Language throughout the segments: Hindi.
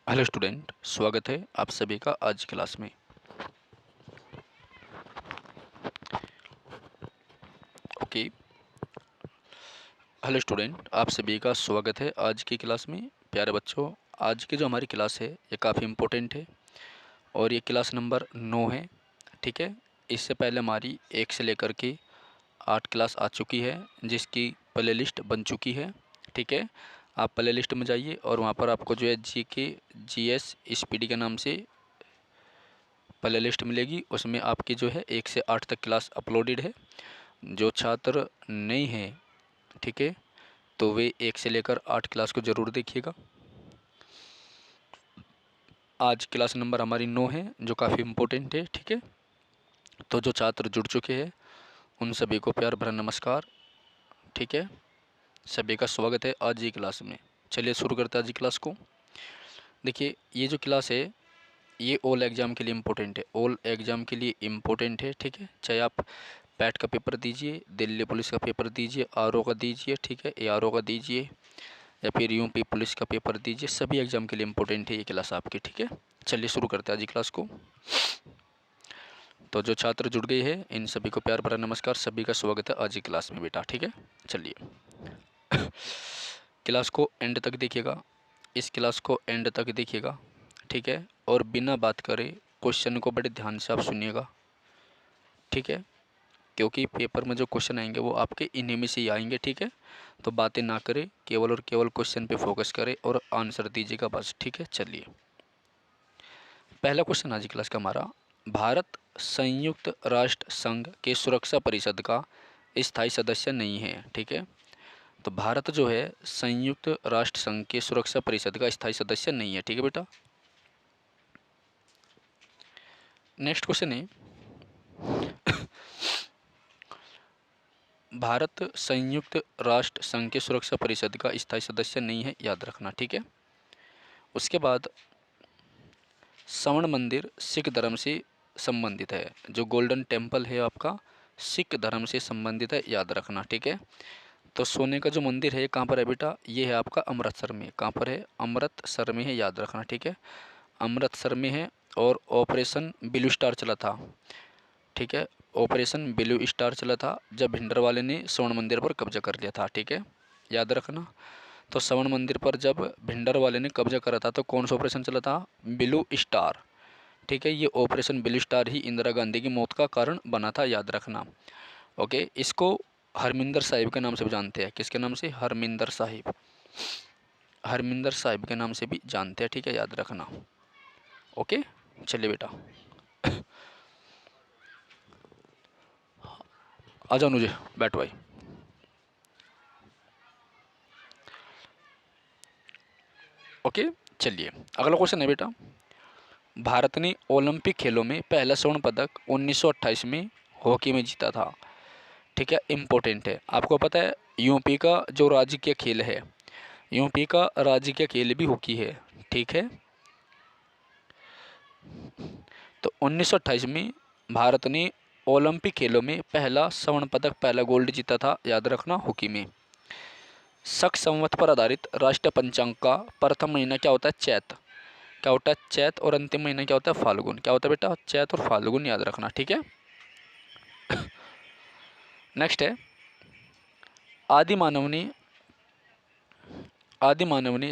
हेलो स्टूडेंट, स्वागत है आप सभी का आज क्लास में। ओके। हेलो स्टूडेंट, आप सभी का स्वागत है आज की क्लास में। प्यारे बच्चों, आज की जो हमारी क्लास है ये काफ़ी इम्पोर्टेंट है और ये क्लास नंबर 9 है। ठीक है। इससे पहले हमारी 1 से लेकर के 8 क्लास आ चुकी है जिसकी प्ले लिस्ट बन चुकी है। ठीक है। आप प्ले लिस्ट में जाइए और वहाँ पर आपको जो है जीके, जीएस, स्पीडी के नाम से प्ले लिस्ट मिलेगी। उसमें आपकी जो है 1 से 8 तक क्लास अपलोडेड है। जो छात्र नहीं हैं, ठीक है, तो वे 1 से लेकर 8 क्लास को ज़रूर देखिएगा। आज क्लास नंबर हमारी 9 है जो काफ़ी इम्पोर्टेंट है। ठीक है। तो जो छात्र जुड़ चुके हैं उन सभी को प्यार भरा नमस्कार। ठीक है। सभी का स्वागत है आज की क्लास में। चलिए शुरू करते हैं आज की क्लास को। देखिए, ये जो क्लास है ये ऑल एग्ज़ाम के लिए इम्पोर्टेंट है। ऑल एग्ज़ाम के लिए इम्पोर्टेंट है। ठीक है। चाहे आप पैट का पेपर दीजिए, दिल्ली पुलिस का पेपर दीजिए, आरओ का दीजिए, ठीक है, एआरओ का दीजिए, या फिर यूपी पुलिस का पेपर दीजिए, सभी एग्ज़ाम के लिए इम्पोर्टेंट है ये क्लास आपकी। ठीक है। चलिए शुरू करते हैं आज की क्लास को। तो जो छात्र जुड़ गए हैं इन सभी को प्यार भरा नमस्कार। सभी का स्वागत है आज की क्लास में बेटा। ठीक है। चलिए क्लास को एंड तक देखिएगा, इस क्लास को एंड तक देखिएगा। ठीक है। और बिना बात करे क्वेश्चन को बड़े ध्यान से आप सुनिएगा। ठीक है। क्योंकि पेपर में जो क्वेश्चन आएंगे वो आपके इन्हीं में से ही आएंगे। ठीक है। तो बातें ना करें, केवल और केवल क्वेश्चन पे फोकस करें और आंसर दीजिएगा बस। ठीक है। चलिए, पहला क्वेश्चन आज की क्लास का हमारा, भारत संयुक्त राष्ट्र संघ के सुरक्षा परिषद का स्थायी सदस्य नहीं है। ठीक है। तो भारत जो है संयुक्त राष्ट्र संघ के सुरक्षा परिषद का स्थायी सदस्य नहीं है। ठीक है बेटा। नेक्स्ट क्वेश्चन है, भारत संयुक्त राष्ट्र संघ के सुरक्षा परिषद का स्थायी सदस्य नहीं है, याद रखना। ठीक है। उसके बाद, स्वर्ण मंदिर सिख धर्म से संबंधित है। जो गोल्डन टेम्पल है आपका सिख धर्म से संबंधित है, याद रखना। ठीक है। तो सोने का जो मंदिर है कहाँ पर है बेटा? ये है आपका अमृतसर में। कहाँ पर है? अमृतसर में है, याद रखना। ठीक है। अमृतसर में है और ऑपरेशन ब्लू स्टार चला था। ठीक है। ऑपरेशन ब्लू स्टार चला था जब भिंडरवाले ने स्वर्ण मंदिर पर कब्जा कर लिया था। ठीक है, याद रखना। तो स्वर्ण मंदिर पर जब भिंडरवाले ने कब्जा करा था तो कौन सा ऑपरेशन चला था? Blue star. ठीक है। ये ऑपरेशन ब्लू स्टार ही इंदिरा गांधी की मौत का कारण बना था, याद रखना। ओके। इसको हरमिंदर साहिब के नाम से भी जानते हैं। किसके नाम से? हरमिंदर साहिब। हरमिंदर साहिब के नाम से भी जानते हैं। ठीक है, याद रखना। ओके। चलिए बेटा, आ जाओ मुझे, बैठो भाई। ओके। चलिए, अगला क्वेश्चन है बेटा, भारत ने ओलंपिक खेलों में पहला स्वर्ण पदक 1928 में हॉकी में जीता था। ठीक है, इम्पोर्टेंट है। आपको पता है यूपी का जो राजकीय खेल है, यूपी का राजकीय खेल भी हॉकी है। ठीक है। तो 1928 में भारत ने ओलंपिक खेलों में पहला स्वर्ण पदक, पहला गोल्ड जीता था, याद रखना, हॉकी में। शक संवत पर आधारित राष्ट्रीय पंचांग का प्रथम महीना क्या होता है? चैत। क्या होता है? चैत। और अंतिम महीना क्या होता है? फाल्गुन। क्या होता है बेटा? चैत और फाल्गुन, याद रखना। ठीक है। नेक्स्ट है, आदि मानव ने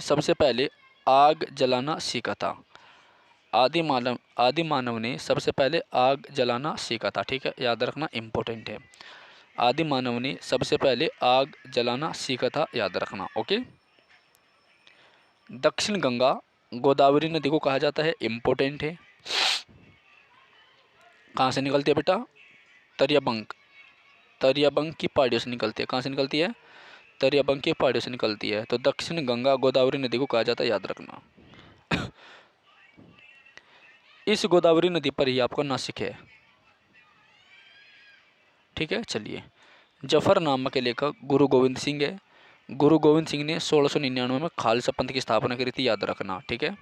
सबसे पहले आग जलाना सीखा था। आदि मानव ने सबसे पहले आग जलाना सीखा था। ठीक है, याद रखना, इम्पोर्टेंट है। आदि मानव ने सबसे पहले आग जलाना सीखा था, याद रखना। ओके। दक्षिण गंगा गोदावरी नदी को कहा जाता है, इम्पोर्टेंट है। कहाँ से निकलती है बेटा? तरियाबंक। तरियाबंक की पहाड़ियों से निकलती है। कहाँ से निकलती है? तरियाबंक की पहाड़ियों से निकलती है। तो दक्षिण गंगा गोदावरी नदी को कहा जाता है, याद रखना। इस गोदावरी नदी पर ही आपका नासिक है। ठीक है। चलिए, जफरनामा के लेखक गुरु गोविंद सिंह है। गुरु गोविंद सिंह ने 1699 में खालसा पंथ की स्थापना करी थी, याद रखना। ठीक है।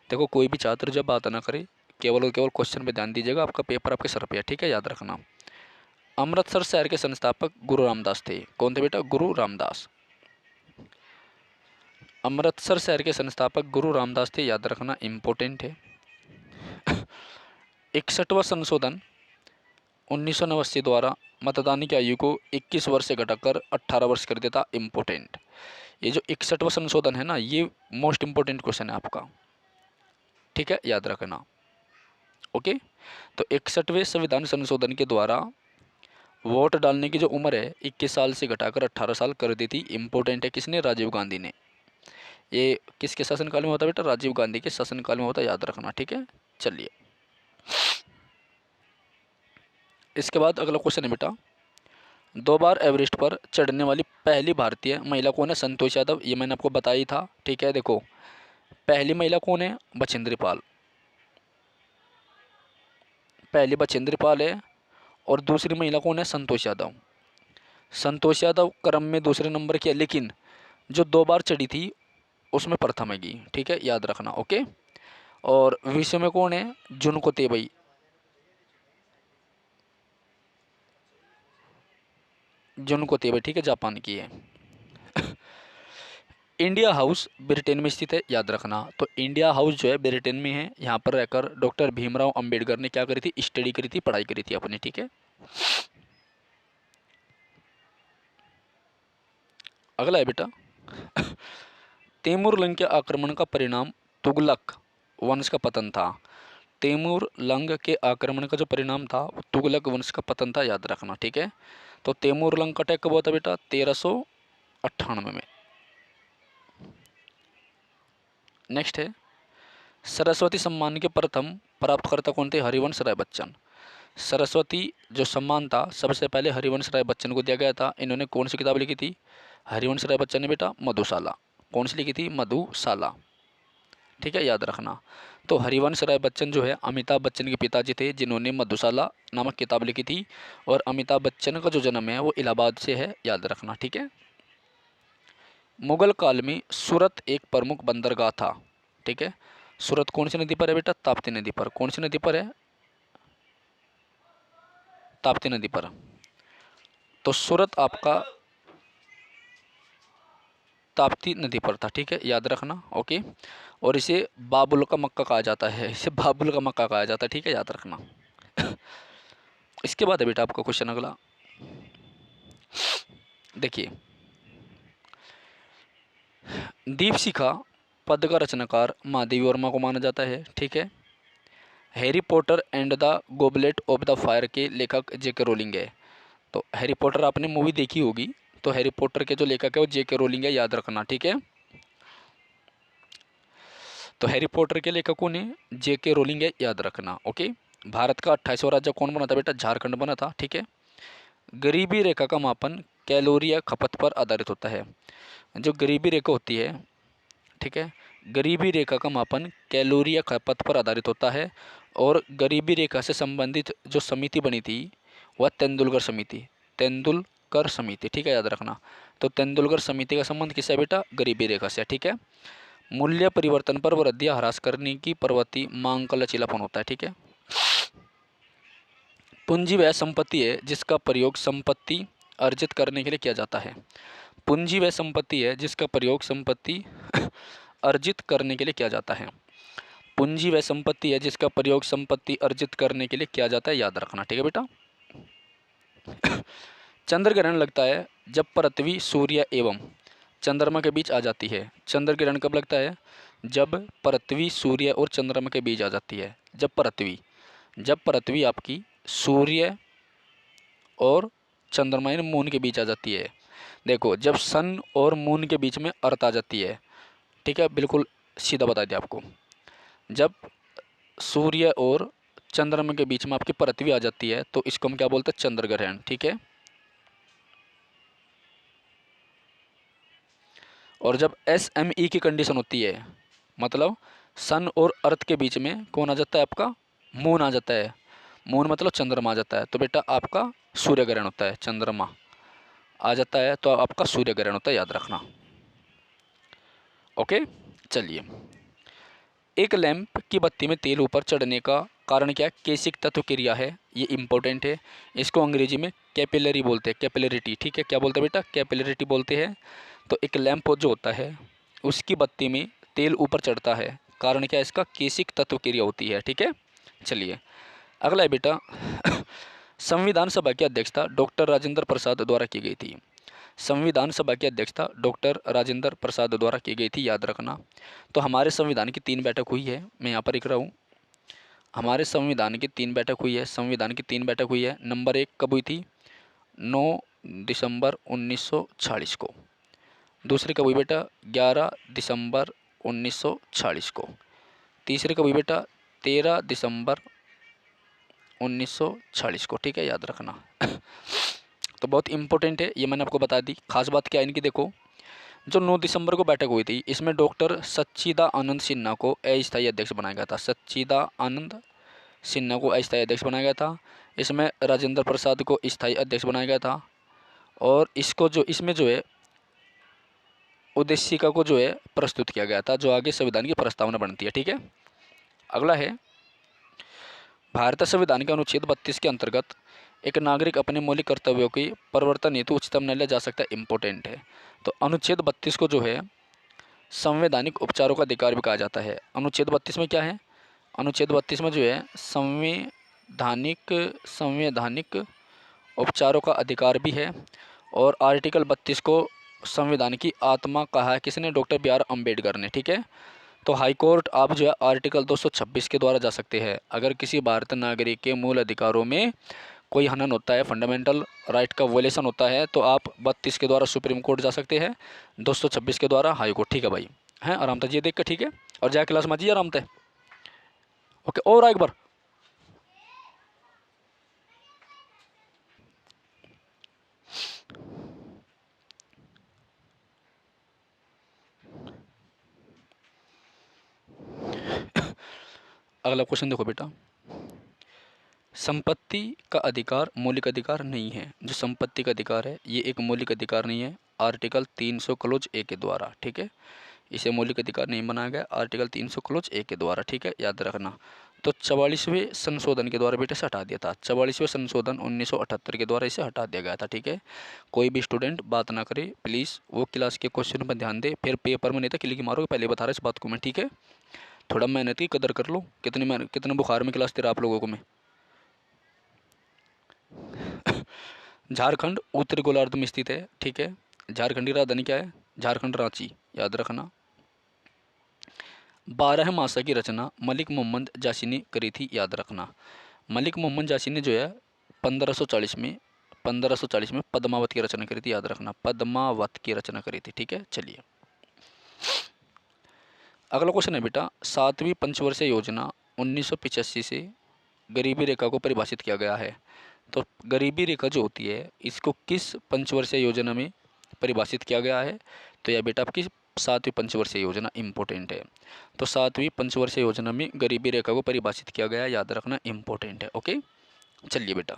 देखो, कोई भी छात्र जब बात ना करे, केवल और केवल क्वेश्चन पे ध्यान दीजिएगा, आपका पेपर आपके सर पे है। ठीक है, याद रखना। अमृतसर शहर के संस्थापक गुरु रामदास थे। कौन थे बेटा? गुरु रामदास। अमृतसर शहर के संस्थापक गुरु रामदास थे, याद रखना इम्पोर्टेंट है। 61वां संशोधन 1989 द्वारा मतदान की आयु को 21 वर्ष से घटाकर 18 वर्ष कर देता, इम्पोर्टेंट। ये जो 61वां संशोधन है ना, ये मोस्ट इम्पोर्टेंट क्वेश्चन है आपका, ठीक है, याद रखना। ओके, तो 61वें संविधान संशोधन के द्वारा वोट डालने की जो उम्र है 21 साल से घटाकर 18 साल कर दी थी, इम्पोर्टेंट है। किसने? राजीव गांधी ने। ये किसके शासनकाल में होता है बेटा? राजीव गांधी के शासनकाल में होता है, याद रखना, ठीक है। चलिए, इसके बाद अगला क्वेश्चन है बेटा, 2 बार एवरेस्ट पर चढ़ने वाली पहली भारतीय महिला कौन है? संतोष यादव। ये मैंने आपको बताया ही था, ठीक है। देखो, पहली महिला कौन है? बछेंद्री पाल। पहली बछेंद्री पाल है, और दूसरी महिला कौन है? संतोष यादव। संतोष यादव क्रम में दूसरे नंबर की है, लेकिन जो 2 बार चढ़ी थी उसमें प्रथम हैगी, ठीक है, याद रखना। ओके, और विश्व में कौन है? जुनको तेबई। जुनको तेबई, ठीक है, जापान की है। इंडिया हाउस ब्रिटेन में स्थित है, याद रखना। तो इंडिया हाउस जो है ब्रिटेन में है। यहाँ पर रहकर डॉक्टर भीमराव अंबेडकर ने क्या करी थी? स्टडी करी थी, पढ़ाई करी थी अपनी, ठीक है। अगला है बेटा, तैमूर लंग के आक्रमण का परिणाम तुगलक वंश का पतन था। तैमूर लंग के आक्रमण का जो परिणाम था वो तुगलक वंश का पतन था, याद रखना, ठीक है। तो तैमूर लंग का अटैक कब हुआ था बेटा? 1398 में। नेक्स्ट है, सरस्वती सम्मान के प्रथम प्राप्तकर्ता कौन थे? हरिवंश राय बच्चन। सरस्वती जो सम्मान था सबसे पहले हरिवंश राय बच्चन को दिया गया था। इन्होंने कौन सी किताब लिखी थी? हरिवंश राय बच्चन ने बेटा मधुशाला। कौन सी लिखी थी? मधुशाला, ठीक है, याद रखना। तो हरिवंश राय बच्चन जो है अमिताभ बच्चन के पिताजी थे, जिन्होंने मधुशाला नामक किताब लिखी थी। और अमिताभ बच्चन का जो जन्म है वो इलाहाबाद से है, याद रखना, ठीक है। मुगल काल में सूरत एक प्रमुख बंदरगाह था, ठीक है। सूरत कौन सी नदी पर है बेटा? ताप्ती नदी पर। कौन सी नदी पर है? ताप्ती नदी पर। तो सूरत आपका ताप्ती नदी पर था, ठीक है, याद रखना। ओके, और इसे बाबुल का मक्का कहा जाता है, इसे बाबुल का मक्का कहा जाता है, ठीक है, याद रखना। इसके बाद है बेटा आपका क्वेश्चन अगला, देखिए, दीपशिखा पद का रचनाकार महादेवी वर्मा को माना जाता है, ठीक है। Harry Potter and the goblet of the fire के लेखक जेके रोलिंग है। तो हैरी पॉटर आपने मूवी देखी होगी, तो हैरी पॉटर के जो लेखक है वो जेके रोलिंग है, याद रखना, ठीक है। तो हैरी पॉटर के लेखकों ने जेके रोलिंग है, याद रखना। ओके, भारत का 28वां राज्य कौन बना था बेटा? झारखंड बना था, ठीक है। गरीबी रेखा का मापन कैलोरी या खपत पर आधारित होता है। जो गरीबी रेखा होती है, ठीक है, गरीबी रेखा का मापन कैलोरी या खपत पर आधारित होता है। और गरीबी रेखा से संबंधित जो समिति बनी थी वह तेंदुलकर समिति, तेंदुलकर समिति, ठीक है, याद रखना। तो तेंदुलकर समिति का संबंध किससे बेटा? गरीबी रेखा से, ठीक है। मूल्य परिवर्तन पर वृद्धि या ह्रास करने की प्रवृत्ति मांग का लचीलापन होता है, ठीक है। पूंजी वह संपत्ति है जिसका प्रयोग संपत्ति अर्जित करने के लिए किया जाता है। पूंजी वह संपत्ति है जिसका प्रयोग संपत्ति अर्जित करने के लिए किया जाता है। पूंजी वह संपत्ति है जिसका प्रयोग संपत्ति अर्जित करने के लिए किया जाता है, याद रखना, ठीक है बेटा। चंद्र ग्रहण लगता है जब पृथ्वी सूर्य एवं चंद्रमा के बीच आ जाती है। चंद्र ग्रहण कब लगता है? जब पृथ्वी सूर्य और चंद्रमा के बीच आ जाती है। जब पृथ्वी आपकी सूर्य और चंद्रमा यानी मून के बीच आ जाती है। देखो, जब सन और मून के बीच में अर्थ आ जाती है, ठीक है, बिल्कुल सीधा बता दिया आपको। जब सूर्य और चंद्रमा के बीच में आपकी पृथ्वी आ जाती है तो इसको हम क्या बोलते हैं? चंद्र ग्रहण, ठीक है। और जब SME की कंडीशन होती है, मतलब सन और अर्थ के बीच में कौन आ जाता है? आपका मून आ जाता है। मून मतलब चंद्रमा आ जाता है, तो बेटा आपका सूर्य ग्रहण होता है। चंद्रमा आ जाता है तो आपका सूर्य ग्रहण होता है, याद रखना। ओके, चलिए, एक लैंप की बत्ती में तेल ऊपर चढ़ने का कारण क्या है? केशिक तत्व क्रिया है, ये इंपॉर्टेंट है। इसको अंग्रेजी में कैपिलरी बोलते हैं, कैपिलरिटी, ठीक है। क्या बोलते हैं बेटा? कैपिलरिटी बोलते हैं। तो एक लैंप जो होता है उसकी बत्ती में तेल ऊपर चढ़ता है, कारण क्या है इसका? केशिक तत्व क्रिया होती है। ठीक है, चलिए अगला है बेटा संविधान सभा की अध्यक्षता डॉक्टर राजेंद्र प्रसाद द्वारा की गई थी। संविधान सभा की अध्यक्षता डॉक्टर राजेंद्र प्रसाद द्वारा की गई थी, याद रखना। तो हमारे संविधान की 3 बैठक हुई है, मैं यहाँ पर लिख रहा हूँ। हमारे संविधान की 3 बैठक हुई है, संविधान की 3 बैठक हुई है। नंबर 1 कब हुई थी? 9 दिसंबर 1946 को। दूसरी कब हुई बेटा? 11 दिसंबर 1946 को। तीसरी कब हुई बेटा? 13 दिसंबर 1946 को। ठीक है, याद रखना। तो बहुत इंपॉर्टेंट है, ये मैंने आपको बता दी। खास बात क्या है इनकी, देखो जो 9 दिसंबर को बैठक हुई थी, इसमें डॉक्टर सच्चिदानंद सिन्हा को अस्थायी अध्यक्ष बनाया गया था। सच्चिदानंद सिन्हा को अस्थायी अध्यक्ष बनाया गया था। इसमें राजेंद्र प्रसाद को स्थायी अध्यक्ष बनाया गया था। और इसको जो इसमें जो है उद्देशिका को जो है प्रस्तुत किया गया था, जो आगे संविधान की प्रस्तावना बनती है। ठीक है, अगला है भारतीय संविधान के अनुच्छेद 32 के अंतर्गत एक नागरिक अपने मौलिक कर्तव्यों की परिवर्तन हेतु उच्चतम न्यायालय जा सकता है। इंपॉर्टेंट है। तो अनुच्छेद 32 को जो है संवैधानिक उपचारों का अधिकार भी कहा जाता है। अनुच्छेद 32 में क्या है? अनुच्छेद 32 में जो है संवैधानिक उपचारों का अधिकार भी है। और आर्टिकल 32 को संविधान की आत्मा कहा है किसने? डॉक्टर बी आर अम्बेडकर ने। ठीक है, तो हाई कोर्ट आप जो है आर्टिकल 226 के द्वारा जा सकते हैं। अगर किसी भारतीय नागरिक के मूल अधिकारों में कोई हनन होता है, फंडामेंटल राइट का वोलेशन होता है, तो आप 32 के द्वारा सुप्रीम कोर्ट जा सकते हैं, 226 के द्वारा हाई कोर्ट। ठीक है भाई, हैं आराम से ये देख के। ठीक है, और जाए क्लास में जी आराम से। ओके, और एक बार अगला क्वेश्चन देखो बेटा, संपत्ति का अधिकार मौलिक अधिकार नहीं है। जो संपत्ति का अधिकार है ये एक मौलिक अधिकार नहीं है, आर्टिकल 300 क्लोज ए के द्वारा। ठीक है, इसे मौलिक अधिकार नहीं बनाया गया आर्टिकल 300 क्लोज ए के द्वारा। ठीक है, याद रखना। तो 44वें संशोधन के द्वारा बेटे से हटा दिया था। 44वें संशोधन 1978 के द्वारा इसे हटा दिया गया था। ठीक है, कोई भी स्टूडेंट बात ना करे प्लीज़, वो क्लास के क्वेश्चन पर ध्यान दे, फिर पेपर में नहीं था क्लिक मारो, पहले बता रहा इस बात को मैं। ठीक है, थोड़ा मेहनत की कदर कर लो। कितने बुखार में क्लास तेरा आप लोगों को मैं। झारखंड उत्तरी गोलार्ध में स्थित है। ठीक है, झारखंड की राजधानी क्या है? झारखंड रांची, याद रखना। 12 मासा की रचना मलिक मोहम्मद जासी ने करी थी, याद रखना। मलिक मोहम्मद जासी ने जो है 1540 में पद्मावत की रचना करी थी, याद रखना। पद्मावत की रचना करी थी। ठीक है, चलिए अगला क्वेश्चन है बेटा, 7वीं पंचवर्षीय योजना 1985 से गरीबी रेखा को परिभाषित किया गया है। तो गरीबी रेखा जो होती है इसको किस पंचवर्षीय योजना में परिभाषित किया गया है? तो यह बेटा आपकी 7वीं पंचवर्षीय योजना इम्पोर्टेंट है। तो 7वीं पंचवर्षीय योजना में गरीबी रेखा को परिभाषित किया गया, याद रखना, इम्पोर्टेंट है। ओके, चलिए बेटा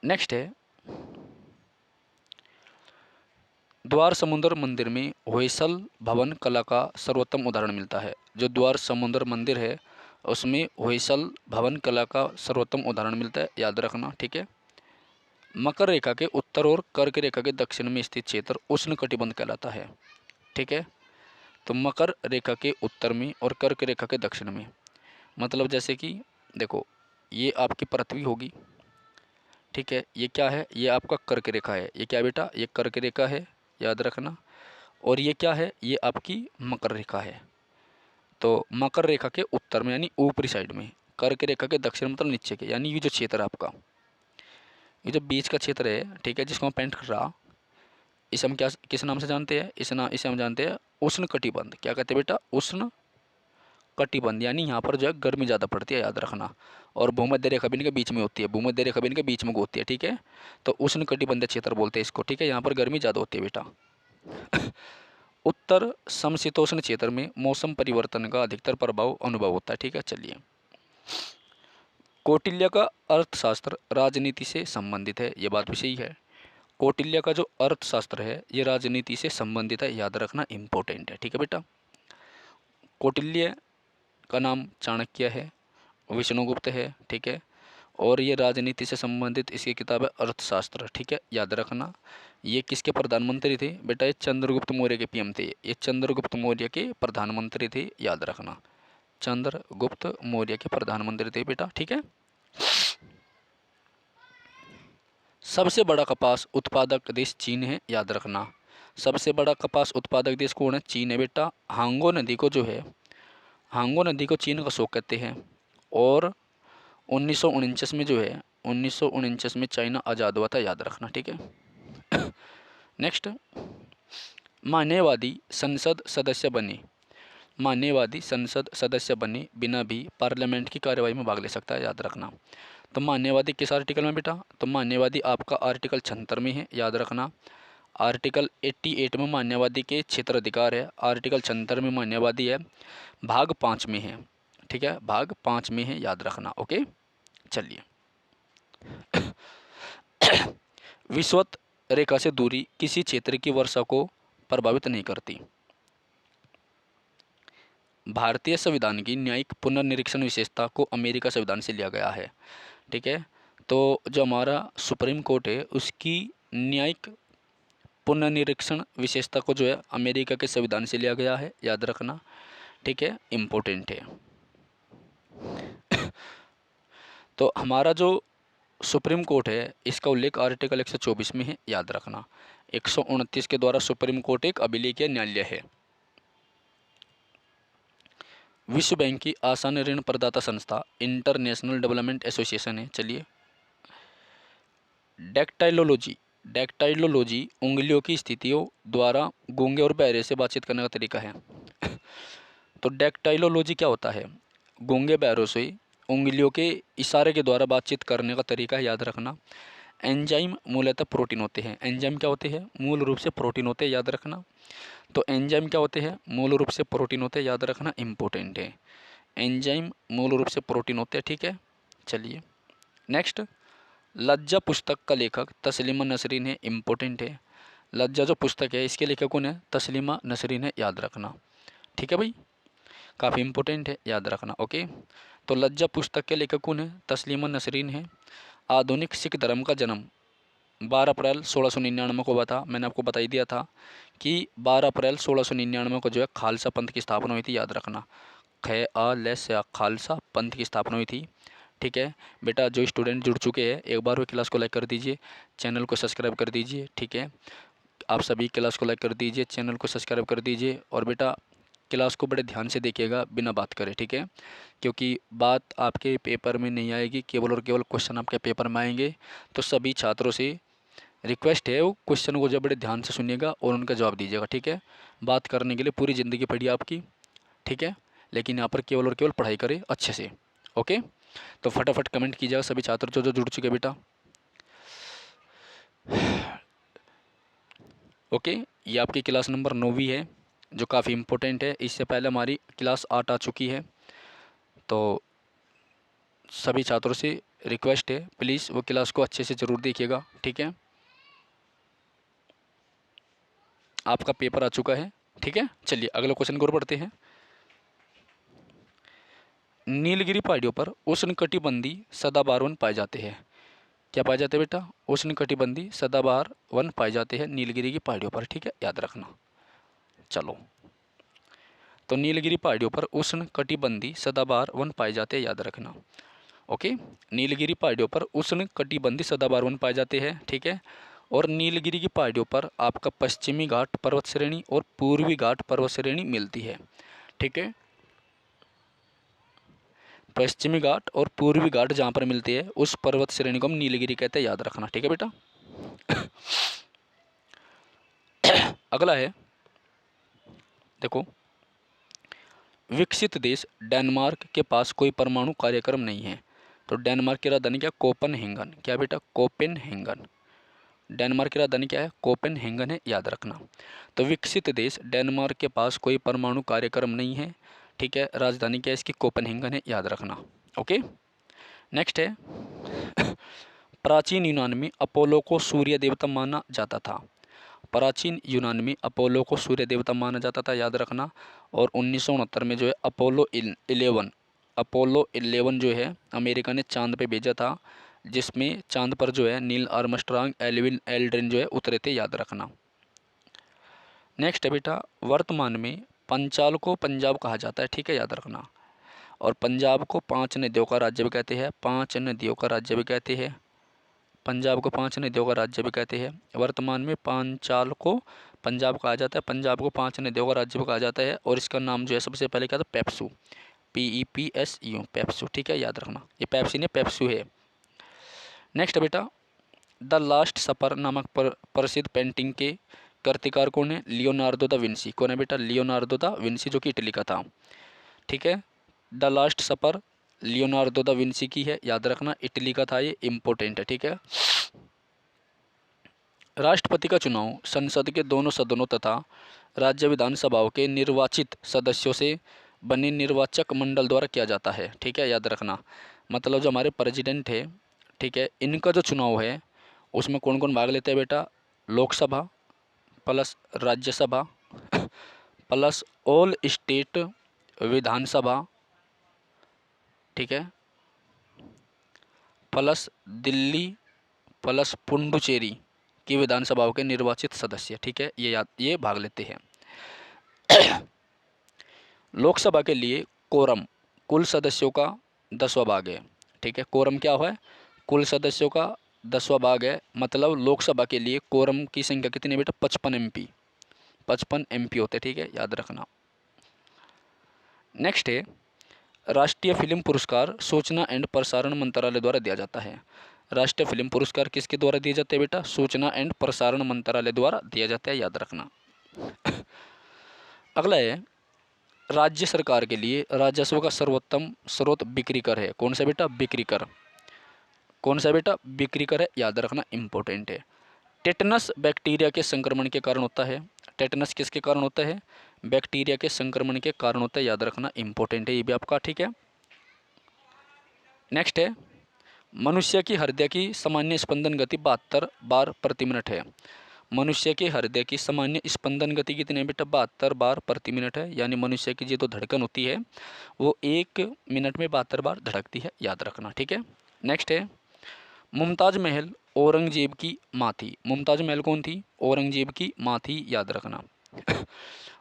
नेक्स्ट है द्वार समुद्र मंदिर में होयसल भवन कला का सर्वोत्तम उदाहरण मिलता है। जो द्वार समुद्र मंदिर है उसमें होयसल भवन कला का सर्वोत्तम उदाहरण मिलता है, याद रखना। ठीक है, मकर रेखा के उत्तर और कर्क रेखा के दक्षिण में स्थित क्षेत्र उष्ण कटिबंध कहलाता है। ठीक है, तो मकर रेखा के उत्तर में और कर्क रेखा के दक्षिण में, मतलब जैसे कि देखो ये आपकी पृथ्वी होगी। ठीक है, ये क्या है? ये आपका कर्क रेखा है। ये क्या बेटा? ये कर्क रेखा है, याद रखना। और ये क्या है? ये आपकी मकर रेखा है। तो मकर रेखा के उत्तर में यानी ऊपरी साइड में, कर्क रेखा के दक्षिण मतलब नीचे के, यानी ये जो क्षेत्र है आपका, ये जो बीच का क्षेत्र है, ठीक है, जिसको हम पेंट कर रहा, इसे हम क्या किस नाम से जानते हैं? इसे हम जानते हैं उष्ण कटिबंध। क्या कहते हैं बेटा? उष्ण कटिबंध, यानी यहाँ पर जो है गर्मी ज़्यादा पड़ती है, याद रखना। और भूमध्य रेखा भी इनके बीच में होती है, भूमध्य रेखा भी इनके बीच में होती है। ठीक है, तो उष्ण कटिबंधीय क्षेत्र बोलते हैं इसको। ठीक है, यहाँ पर गर्मी ज़्यादा होती है बेटा। उत्तर समशीतोष्ण क्षेत्र में मौसम परिवर्तन का अधिकतर प्रभाव अनुभव होता है। ठीक है, चलिए कौटिल्य का अर्थशास्त्र राजनीति से संबंधित है, ये बात भी सही है। कौटिल्य का जो अर्थशास्त्र है ये राजनीति से संबंधित है, याद रखना, इम्पोर्टेंट है। ठीक है बेटा, कौटिल्य का नाम चाणक्य है, विष्णुगुप्त है। ठीक है, और ये राजनीति से संबंधित इसकी किताब है अर्थशास्त्र, ठीक है, याद रखना। ये किसके प्रधानमंत्री थे बेटा? ये चंद्रगुप्त मौर्य के पीएम थे। ये चंद्रगुप्त मौर्य के प्रधानमंत्री थे, याद रखना। चंद्रगुप्त मौर्य के प्रधानमंत्री थे बेटा, ठीक है। सबसे बड़ा कपास उत्पादक देश चीन है, याद रखना। सबसे बड़ा कपास उत्पादक देश कौन है? चीन है बेटा। हांगो नदी को जो है, हांगो नदी को चीन का शोक कहते हैं। और 1949 में जो है, 1949 में चाइना आज़ाद हुआ था, याद रखना, ठीक है। नेक्स्ट, मान्यवादी संसद सदस्य बने। मान्यवादी संसद सदस्य बने बिना भी पार्लियामेंट की कार्यवाही में भाग ले सकता है, याद रखना। तो मान्यवादी किस आर्टिकल में बेटा? तो मान्यवादी आपका आर्टिकल 76 में है, याद रखना। आर्टिकल 88 में मान्यवादी के क्षेत्र अधिकार है। आर्टिकल 76 में मान्यवादी है, भाग 5 में है, ठीक है, भाग 5 में है, याद रखना। ओके, चलिए। विषुवत रेखा से दूरी किसी क्षेत्र की वर्षा को प्रभावित नहीं करती। भारतीय संविधान की न्यायिक पुनर्निरीक्षण विशेषता को अमेरिका संविधान से लिया गया है, ठीक है। तो जो हमारा सुप्रीम कोर्ट है उसकी न्यायिक पुनर्निरीक्षण विशेषता को जो है अमेरिका के संविधान से लिया गया है, याद रखना, ठीक है, इम्पोर्टेंट है। तो हमारा जो सुप्रीम कोर्ट है इसका उल्लेख आर्टिकल 124 में है, याद रखना। 129 के द्वारा सुप्रीम कोर्ट एक अभिलेखीय न्यायालय है। विश्व बैंक की आसान ऋण प्रदाता संस्था इंटरनेशनल डेवलपमेंट एसोसिएशन है। चलिए, डेक्टाइलोलॉजी। डेक्टाइलोलॉजी उंगलियों की स्थितियों द्वारा गूंगे और बहरे से बातचीत करने का तरीका है। तो डेक्टाइलोलॉजी क्या होता है? गूंगे बहरों से उंगलियों के इशारे के द्वारा बातचीत करने का तरीका है, याद रखना। एंजाइम मूलतः प्रोटीन होते हैं। एंजाइम क्या होते हैं? मूल रूप से प्रोटीन होते हैं, याद रखना। तो एंजाइम क्या होते हैं? मूल रूप से प्रोटीन होते हैं, याद रखना, इम्पोर्टेंट है। एंजाइम मूल रूप से प्रोटीन होते हैं, ठीक है। चलिए नेक्स्ट, लज्जा पुस्तक का लेखक तस्लीमा नसरीन है, इम्पोर्टेंट है। लज्जा जो पुस्तक है इसके लेखक कौन है? तस्लीमा नसरीन है, याद रखना, ठीक है भाई, काफ़ी इम्पोर्टेंट है, याद रखना। ओके, तो लज्जा पुस्तक के लेखक कौन है? तस्लीमा नसरीन है। आधुनिक सिख धर्म का जन्म 12 अप्रैल 1699 को हुआ था। मैंने आपको बता ही दिया था कि 12 अप्रैल 1699 को जो है खालसा पंथ की स्थापना हुई थी, याद रखना। खालसा पंथ की स्थापना हुई थी, ठीक है बेटा। जो स्टूडेंट जुड़ चुके हैं एक बार वो क्लास को लाइक कर दीजिए, चैनल को सब्सक्राइब कर दीजिए, ठीक है। आप सभी क्लास को लाइक कर दीजिए, चैनल को सब्सक्राइब कर दीजिए, और बेटा क्लास को बड़े ध्यान से देखिएगा, बिना बात करे, ठीक है। क्योंकि बात आपके पेपर में नहीं आएगी, केवल और केवल क्वेश्चन आपके पेपर में आएंगे। तो सभी छात्रों से रिक्वेस्ट है वो क्वेश्चन को जब बड़े ध्यान से सुनिएगा और उनका जवाब दीजिएगा, ठीक है। बात करने के लिए पूरी ज़िंदगी पड़ी आपकी, ठीक है, लेकिन यहाँ पर केवल और केवल पढ़ाई करें अच्छे से। ओके, तो फटाफट कमेंट कीजिएगा सभी छात्र जो जो जुड़ चुके बेटा। ओके, ये आपकी क्लास नंबर 9वीं है जो काफ़ी इम्पोर्टेंट है। इससे पहले हमारी क्लास 8 आ चुकी है। तो सभी छात्रों से रिक्वेस्ट है प्लीज़ वो क्लास को अच्छे से ज़रूर देखिएगा, ठीक है। आपका पेपर आ चुका है, ठीक है। चलिए अगले क्वेश्चन की ओर बढ़ते हैं। नीलगिरी पहाड़ियों पर उष्णकटिबंधीय सदाबहार वन पाए जाते हैं। क्या पाए जाते हैं बेटा? उष्णकटिबंधीय सदाबहार वन पाए जाते हैं नीलगिरी की पहाड़ियों पर, ठीक है, याद रखना। चलो, तो नीलगिरी पहाड़ियों पर उष्णकटिबंधीय सदाबहार वन पाए जाते हैं, याद रखना। ओके, नीलगिरी पहाड़ियों पर उष्णकटिबंधीय सदाबहार वन पाए जाते हैं, ठीक है। और नीलगिरी की पहाड़ियों पर आपका पश्चिमी घाट पर्वत श्रेणी और पूर्वी घाट पर्वत श्रेणी मिलती है, ठीक है। पश्चिमी घाट और पूर्वी घाट जहाँ पर मिलती है उस पर्वत श्रेणी को हम नीलगिरी कहते हैं, याद रखना, ठीक है बेटा। अगला है, देखो, विकसित देश डेनमार्क के पास कोई परमाणु कार्यक्रम नहीं है। तो डेनमार्क की राजधानी क्या? कोपेनहेगन। क्या बेटा? कोपेनहेगन। डेनमार्क की राजधानी क्या है? कोपेनहेगन है, याद रखना। तो विकसित देश डेनमार्क के पास कोई परमाणु कार्यक्रम नहीं है, ठीक है। राजधानी क्या है इसकी? कोपेनहेगन है, याद रखना। ओके, नेक्स्ट है, प्राचीन यूनान में अपोलो को सूर्य देवता माना जाता था। प्राचीन यूनान में अपोलो को सूर्य देवता माना जाता था, याद रखना। और 1969 में जो है अपोलो 11 अपोलो 11 जो है अमेरिका ने चांद पे भेजा था, जिसमें चांद पर जो है नील आर्मस्ट्रांग, एल्विन एल्ड्रिन जो है उतरे थे, याद रखना। नेक्स्ट है बेटा, वर्तमान में पंचाल को पंजाब कहा जाता है, ठीक है, याद रखना। और पंजाब को 5 नदियों का राज्य भी कहते हैं, 5 नदियों का राज्य भी कहते हैं। पंजाब को 5 नदियों का राज्य भी कहते हैं। वर्तमान में पांचाल को पंजाब कहा जाता है, पंजाब को 5 नदियों का राज्य भी कहा जाता है। और इसका नाम जो है सबसे पहले क्या था, पेप्सू, PEPSU, पेप्सू, ठीक है, याद रखना। ये पेप्सी नहीं, पेप्सू है। नेक्स्ट बेटा, द लास्ट सपर नामक प्रसिद्ध पेंटिंग के कर्तिकार कौन है? Leonardo da Vinci. कौन है बेटा? लियोनार्डो दा विंसी, जो कि इटली का था, ठीक है। The last supper Leonardo da Vinci की है, याद रखना, इटली का था, ये इम्पोर्टेंट है, ठीक है। राष्ट्रपति का चुनाव संसद के दोनों सदनों तथा राज्य विधानसभाओं के निर्वाचित सदस्यों से बने निर्वाचक मंडल द्वारा किया जाता है, ठीक है, याद रखना। मतलब जो हमारे प्रेसिडेंट है, ठीक है, इनका जो चुनाव है उसमें कौन कौन भाग लेते हैं बेटा? Lok Sabha plus Rajya Sabha plus all state Vidhan Sabha, ठीक है, प्लस दिल्ली प्लस पुडुचेरी की विधानसभाओं के निर्वाचित सदस्य, ठीक है, ये भाग लेते हैं। लोकसभा के लिए कोरम कुल सदस्यों का 10वां भाग है, ठीक है। कोरम क्या है? कुल सदस्यों का 10वां भाग है। मतलब लोकसभा के लिए कोरम की संख्या कितनी है बेटा? 55 MP, 55 MP होते, ठीक है, याद रखना। नेक्स्ट है, राष्ट्रीय फिल्म पुरस्कार सूचना एंड प्रसारण मंत्रालय द्वारा दिया जाता है। राष्ट्रीय फिल्म पुरस्कार किसके द्वारा दिए जाते हैं बेटा? सूचना एंड प्रसारण मंत्रालय द्वारा दिया जाता है, याद रखना। अगला है, राज्य सरकार के लिए राजस्व का सर्वोत्तम स्रोत बिक्री कर है। कौन सा बेटा? बिक्री कर। कौन सा बेटा? बिक्री कर है, याद रखना, इंपॉर्टेंट है। टेटनस बैक्टीरिया के संक्रमण के कारण होता है। टेटनस किसके कारण होता है? बैक्टीरिया के संक्रमण के कारण होता है, याद रखना, इंपॉर्टेंट है ये भी आपका, ठीक है। नेक्स्ट है, मनुष्य की हृदय की सामान्य स्पंदन गति 72 बार प्रति मिनट है। मनुष्य के हृदय की सामान्य स्पंदन गति कितनी है बेटा? 72 बार प्रति मिनट है। यानी मनुष्य की जो धड़कन होती है वो 1 मिनट में 72 बार धड़कती है, याद रखना, ठीक है। नेक्स्ट है, मुमताज महल औरंगजेब की माँ थी। मुमताज महल कौन थी? औरंगजेब की माँ थी, याद रखना।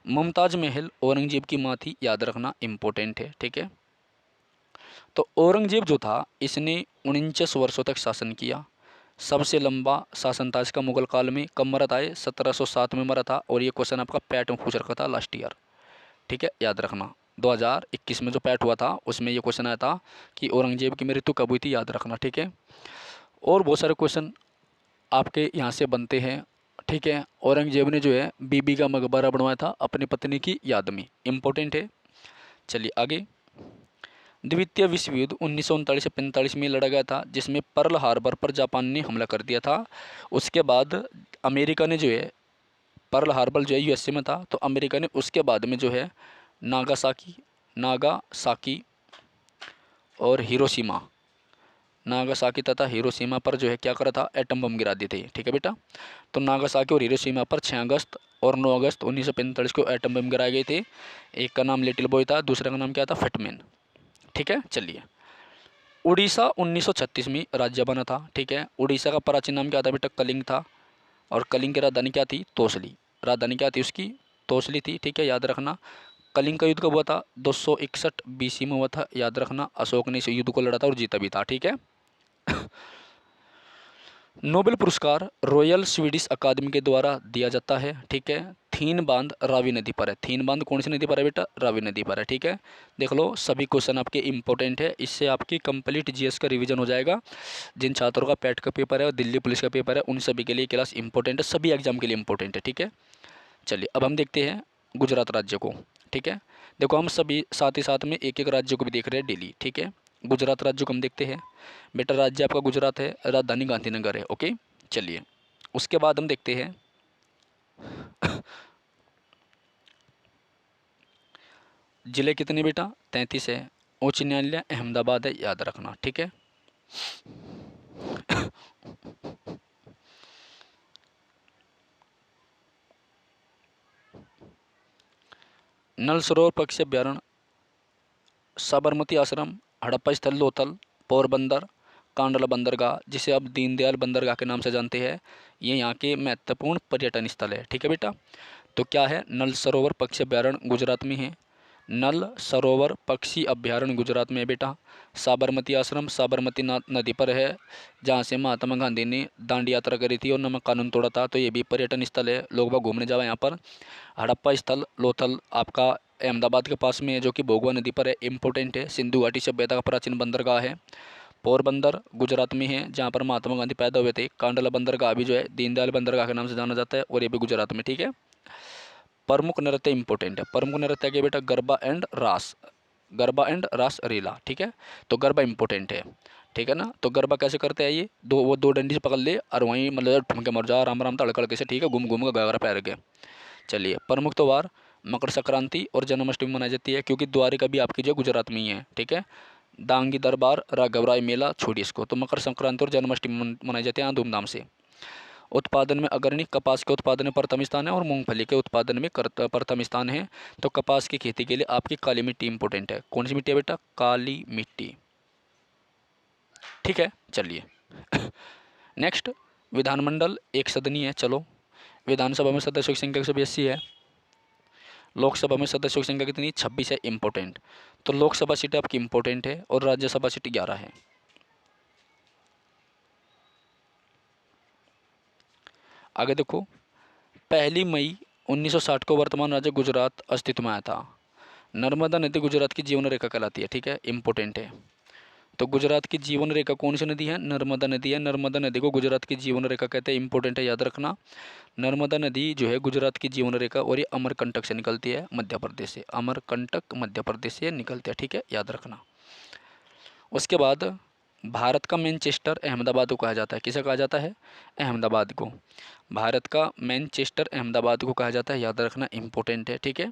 मुमताज महल औरंगजेब की माँ थी, याद रखना, इंपॉर्टेंट है, ठीक है। तो औरंगजेब जो था इसने 49 वर्षों तक शासन किया। सबसे लंबा शासन था इसका मुगल काल में। कब मरा था ये? 1707 में मरा था। और ये क्वेश्चन आपका पैट में पूछ रखा था लास्ट ईयर, ठीक है, याद रखना। 2021 में जो पैट हुआ था उसमें ये क्वेश्चन आया था कि औरंगजेब की मृत्यु कब हुई थी, याद रखना, ठीक है। और बहुत सारे क्वेश्चन आपके यहाँ से बनते हैं, ठीक है। औरंगजेब ने जो है बीबी का मकबरा बनवाया था अपनी पत्नी की याद में, इम्पोर्टेंट है। चलिए आगे। द्वितीय विश्व युद्ध 1939 से 45 में लड़ा गया था, जिसमें पर्ल हार्बर पर जापान ने हमला कर दिया था। उसके बाद अमेरिका ने जो है, पर्ल हार्बर जो है USA में था, तो अमेरिका ने उसके बाद में जो है नागासाकी और हिरोशिमा, नागासाकी तथा हिरोशिमा पर जो है क्या करा था? एटम बम गिरा दिए थे, ठीक है बेटा। तो नागासाकी और हिरोशिमा पर 6 अगस्त और 9 अगस्त 1945 को एटम बम गिराए गए थे। एक का नाम लिटिल बॉय था, दूसरे का नाम क्या था? फटमैन, ठीक है। चलिए, उड़ीसा 1936 में राज्य बना था, ठीक है। उड़ीसा का प्राचीन नाम क्या था बेटा? कलिंग था। और कलिंग की राजधानी क्या थी? तोसली। राजधानी क्या थी उसकी? तोसली थी, ठीक है, याद रखना। कलिंग का युद्ध कब हुआ था? 261 BC में हुआ था, याद रखना। अशोक ने इस युद्ध को लड़ा था और जीता भी था, ठीक है। नोबेल पुरस्कार रॉयल स्वीडिश अकादमी के द्वारा दिया जाता है, ठीक है। थीन बांध रावी नदी पर है। थीन बांध कौन सी नदी पर है बेटा? रावी नदी पर है, ठीक है। देख लो, सभी क्वेश्चन आपके इंपॉर्टेंट है। इससे आपकी कंप्लीट GS का रिवीजन हो जाएगा। जिन छात्रों का पैट का पेपर है और दिल्ली पुलिस का पेपर है उन सभी के लिए क्लास इंपॉर्टेंट है, सभी एग्जाम के लिए इंपॉर्टेंट है, ठीक है। चलिए अब हम देखते हैं गुजरात राज्य को, ठीक है। देखो, हम सभी साथ ही साथ में एक एक राज्य को भी देख रहे हैं डेली, ठीक है। गुजरात राज्य को हम देखते हैं। बेटा राज्य आपका गुजरात है, राजधानी गांधीनगर है, ओके। चलिए, उसके बाद हम देखते हैं जिले कितने बेटा? 33 है। उच्च न्यायालय अहमदाबाद है, याद रखना, ठीक है। नल सरोवर पक्षी अभ्यारण्य साबरमती आश्रम, हड़प्पा स्थल लोथल, पोरबंदर, कांडला बंदरगाह जिसे आप दीनदयाल बंदरगाह के नाम से जानते हैं, ये यहाँ के महत्वपूर्ण पर्यटन स्थल है। ठीक है बेटा। तो क्या है, नल सरोवर पक्षी अभ्यारण्य गुजरात में है। नल सरोवर पक्षी अभ्यारण्य गुजरात में है बेटा। साबरमती आश्रम साबरमती नदी पर है, जहाँ से महात्मा गांधी ने दांडी यात्रा करी थी और नमक कानून तोड़ा था, तो ये भी पर्यटन स्थल है, लोग बाग घूमने जाओ यहाँ पर। हड़प्पा स्थल लोथल आपका अहमदाबाद के पास में है, जो कि भोगवा नदी पर है, इम्पोर्टेंट है, सिंधु घाटी सभ्यता का प्राचीन बंदरगाह है। पोरबंदर गुजरात में है, जहाँ पर महात्मा गांधी पैदा हुए थे। कांडला बंदरगाह भी जो है दीनदयाल बंदरगाह के नाम से जाना जाता है, और ये भी गुजरात में। ठीक है। प्रमुख नृत्य इंपॉर्टेंट है, प्रमुख नृत्य के बेटा गरबा एंड रास, गरबा एंड रास रीला। ठीक है। तो गरबा इंपॉर्टेंट है, ठीक है ना। तो गरबा कैसे करते हैं, ये वो दो डंडी से पकड़ ले और वहीं मतलब ठुमके मर जा, राम राम तड़कड़के से, ठीक है, घूम घूम के गगरा पैर के। चलिए, प्रमुख त्योहार मकर संक्रांति और जन्माष्टमी मनाई जाती है, क्योंकि द्वारिका भी आपकी जो गुजरात में ही है। ठीक है। दांगी दरबार, राघवराय मेला, छोड़िए इसको। तो मकर संक्रांति और जन्माष्टमी मनाई जाती है यहाँ धूमधाम से। उत्पादन में अग्रणी कपास के उत्पादन में प्रथम स्थान है, और मूंगफली के उत्पादन में प्रथम स्थान है। तो कपास की खेती के लिए आपकी काली मिट्टी इंपॉर्टेंट है। कौन सी मिट्टी है बेटा, काली मिट्टी। ठीक है। चलिए नेक्स्ट, विधानमंडल एक सदनीय है। चलो, विधानसभा में सदस्यों की संख्या 182 है। लोकसभा में सदस्यों की संख्या कितनी, 26 है, इंपॉर्टेंट। तो लोकसभा सीट आपकी इंपॉर्टेंट है, और राज्यसभा सीट 11 है। आगे देखो, 1 मई 1960 को वर्तमान राज्य गुजरात अस्तित्व में आया था। नर्मदा नदी गुजरात की जीवन रेखा कहलाती है। ठीक है, इंपॉर्टेंट है। तो गुजरात की जीवन रेखा कौन सी नदी है, नर्मदा नदी है। नर्मदा नदी को गुजरात की जीवन रेखा कहते हैं, इंपॉर्टेंट है, याद रखना। नर्मदा नदी जो है गुजरात की जीवन रेखा, और ये अमरकंटक से निकलती है, मध्य प्रदेश से। अमरकंटक मध्य प्रदेश से निकलती है। ठीक है, याद रखना। उसके बाद भारत का मैनचेस्टर अहमदाबाद को कहा जाता है। किसे कहा जाता है, अहमदाबाद को। भारत का मैनचेस्टर अहमदाबाद को कहा जाता है, याद रखना, इंपॉर्टेंट है। ठीक है।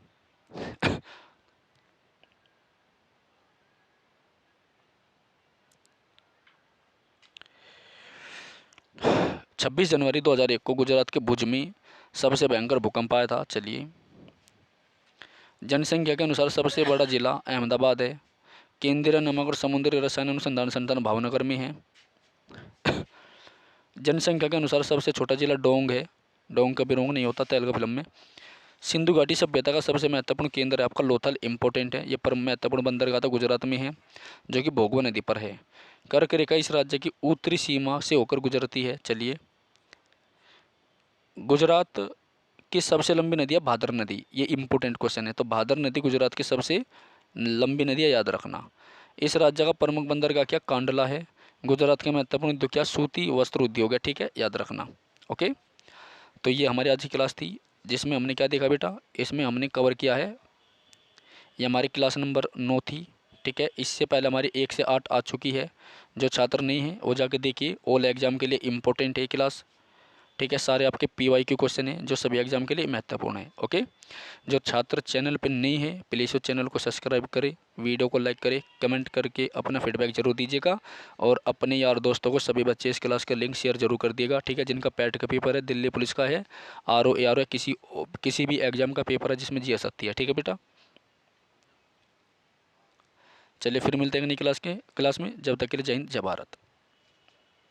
26 जनवरी 2001 को गुजरात के भुज में सबसे भयंकर भूकंप आया था। चलिए, जनसंख्या के अनुसार सबसे बड़ा जिला अहमदाबाद है। केंद्रीय नमक और समुद्री रसायन अनुसंधान संस्थान भावनगर में है। जनसंख्या के अनुसार सबसे छोटा जिला डोंग है। डोंग कभी रोंग नहीं होता, तेलुगु फिल्म में। सिंधु घाटी सभ्यता का सबसे महत्वपूर्ण केंद्र है आपका लोथल, इंपॉर्टेंट है। ये पर महत्वपूर्ण बंदरगाह तो गुजरात में है, जो कि भोगवा नदी पर है। कर्क रेखा इस राज्य की उत्तरी सीमा से होकर गुजरती है। चलिए, गुजरात की सबसे लंबी नदी है भादर नदी, ये इंपॉर्टेंट क्वेश्चन है। तो भादर नदी गुजरात की सबसे लंबी नदी है, याद रखना। इस राज्य का प्रमुख बंदरगाह क्या, कांडला है। गुजरात के महत्वपूर्ण उद्योग क्या, सूती वस्त्र उद्योग है। ठीक है, याद रखना। ओके। तो ये हमारी आज की क्लास थी, जिसमें हमने क्या देखा बेटा, इसमें हमने कवर किया है, ये हमारी क्लास नंबर 9 थी। ठीक है, इससे पहले हमारी 1 से 8 आ चुकी है। जो छात्र नहीं है वो जाके देखिए, ऑल एग्ज़ाम के लिए इम्पोर्टेंट है क्लास। ठीक है, सारे आपके PYQ क्वेश्चन हैं, जो सभी एग्जाम के लिए महत्वपूर्ण है। ओके। जो छात्र चैनल पर नहीं है, प्लीज़ उस चैनल को सब्सक्राइब करें, वीडियो को लाइक करें, कमेंट करके अपना फीडबैक जरूर दीजिएगा, और अपने यार दोस्तों को सभी बच्चे इस क्लास का लिंक शेयर जरूर कर दिएगा। ठीक है, जिनका पैट का पेपर है, दिल्ली पुलिस का है, RO ARO, किसी भी एग्जाम का पेपर है जिसमें जी आ सकती है। ठीक है बेटा। चलिए, फिर मिलते हैं नई क्लास में। जब तक के लिए जय हिंद, जय भारत।